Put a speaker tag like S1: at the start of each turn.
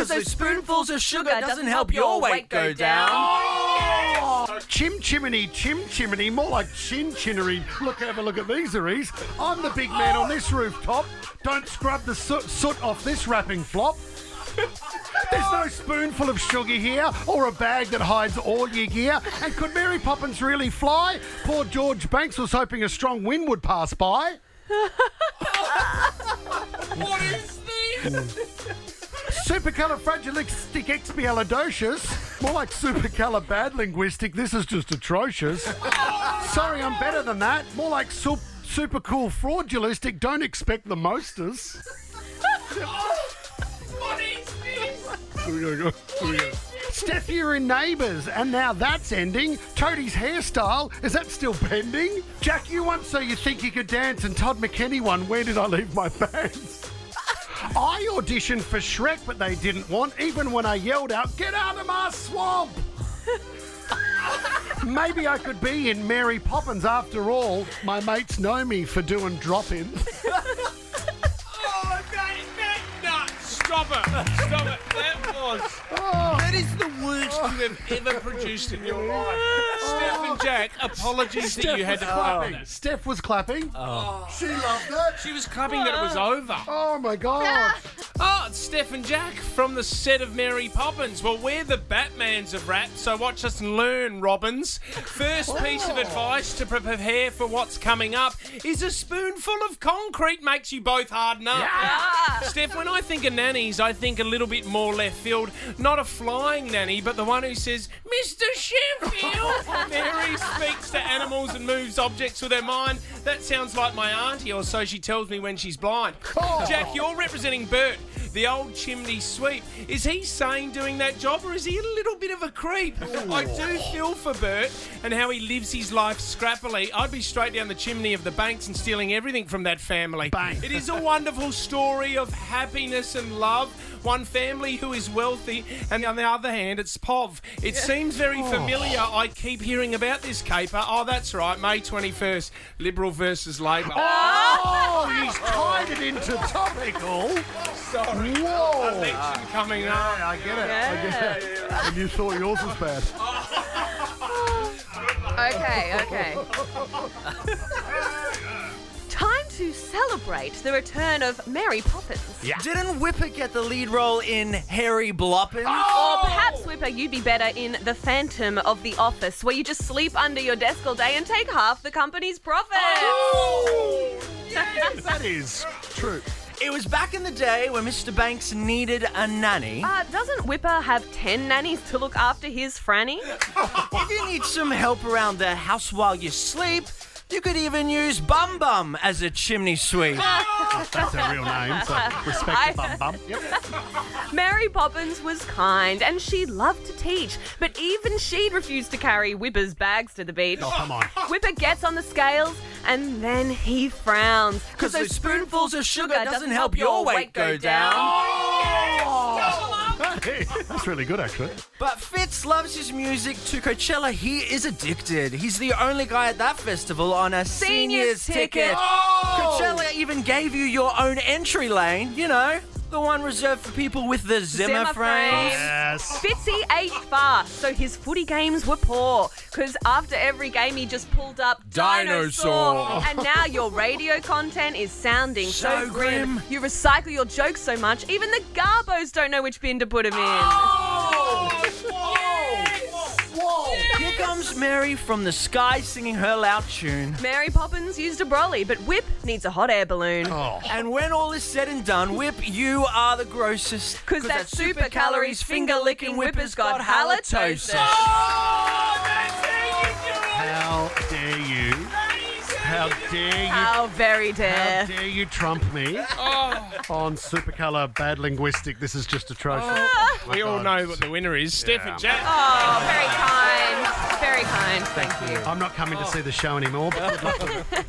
S1: 'cause those spoonfuls of sugar doesn't help your weight go down.
S2: Oh! Chim chimney, more like chin chinnery. Have a look at these, Aries. I'm the big man on this rooftop. Don't scrub the soot off this wrapping flop. There's no spoonful of sugar here or a bag that hides all your gear. And could Mary Poppins really fly? Poor George Banks was hoping a strong wind would pass by.
S3: What is this?
S2: Supercalifragilisticexpialidocious. More like supercalibadlinguistic. This is just atrocious. Sorry, I'm better than that. More like super cool fraudulistic. Don't expect the mosters.
S3: What is this?
S2: Here we go. Steph, you're in Neighbours, and now that's ending. Toadie's hairstyle, is that still pending? Jack, you won So You Think You Could Dance, and Todd McKenney won Where Did I Leave My Pants? I auditioned for Shrek, but they didn't want, even when I yelled out, "Get out of my swamp!" Maybe I could be in Mary Poppins after all. My mates know me for doing drop-ins.
S3: Oh, that stop it. That is the worst you have ever produced in your life. Stef and Jack, apologies that you had to clap it.
S2: Steph was clapping. Oh. She loved it.
S3: She was clapping that it was over.
S2: Oh, my God.
S3: Oh, it's Stef and Jack from the set of Mary Poppins. Well, we're the Batmans of rap, so watch us and learn, Robbins. First piece of advice to prepare for what's coming up is a spoonful of concrete makes you both harden up. Yeah. Steph, when I think of nannies, I think a little bit more left field. Not a flying nanny, but the one who says, "Mr. Sheffield." Mary speaks to animals and moves objects with her mind. That sounds like my auntie, or so she tells me when she's blind. Oh. Jack, you're representing Bert, the old chimney sweep. Is he sane doing that job, or is he a little bit of a creep? Ooh. I do feel for Bert and how he lives his life scrappily. I'd be straight down the chimney of the Banks and stealing everything from that family. Bang. It is a wonderful story of happiness and love. One family who is wealthy, and on the other hand, it's POV. It seems very familiar. I keep hearing about this caper. Oh, that's right, May 21st, Liberal versus Labor.
S2: Oh, he's tied it into topical.
S3: Sorry.
S2: Whoa.
S3: Election coming up.
S2: Yeah, I get it. Yeah. I get it. And you thought yours was bad.
S4: Okay. Time to celebrate the return of Mary Poppins.
S1: Yeah. Didn't Wippa get the lead role in Harry Bloppins?
S4: Oh! Or perhaps, Wippa, you'd be better in The Phantom of the Office, where you just sleep under your desk all day and take half the company's profits.
S2: Oh! Yes, that is true.
S1: It was back in the day when Mr. Banks needed a nanny.
S4: Doesn't Wippa have 10 nannies to look after his Franny?
S1: If you need some help around the house while you sleep, you could even use Bum Bum as a chimney sweep.
S2: That's a real name, so respect to Bum Bum. Yep.
S4: Mary Poppins was kind and she loved to teach, but even she'd refuse to carry Wippa's bags to the beach.
S2: Oh, come on.
S4: Wippa gets on the scales and then he frowns.
S1: Because those spoonfuls of sugar doesn't help your weight go down.
S2: Oh! Hey, that's really good, actually.
S1: But Fitz loves his music to Coachella. He is addicted. He's the only guy at that festival on a seniors ticket.
S2: Oh!
S1: Coachella even gave you your own entry lane, you know, the one reserved for people with the Zimmer frames.
S2: Yes.
S4: Fitzy ate fast, so his footy games were poor. Because after every game, he just pulled up Dinosaur. And now your radio content is sounding so grim. You recycle your jokes so much, even the Garbos don't know which bin to put him in.
S2: Oh! Whoa!
S1: Here comes Mary from the sky singing her loud tune.
S4: Mary Poppins used a brolly, but Whip needs a hot air balloon.
S1: Oh. And when all is said and done, Whip, you are the grossest.
S4: Because that super calories finger-licking Whipper's got halitosis.
S3: Oh, that's how you do it.
S2: How dare you? How dare you?
S4: How very dare.
S2: How dare you trump me on supercolour bad linguistic? This is just atrocious.
S3: We all know what the winner is. Stef and Jack.
S4: Oh, very kind. Very kind. Thank you.
S2: I'm not coming to see the show anymore, but good luck with it.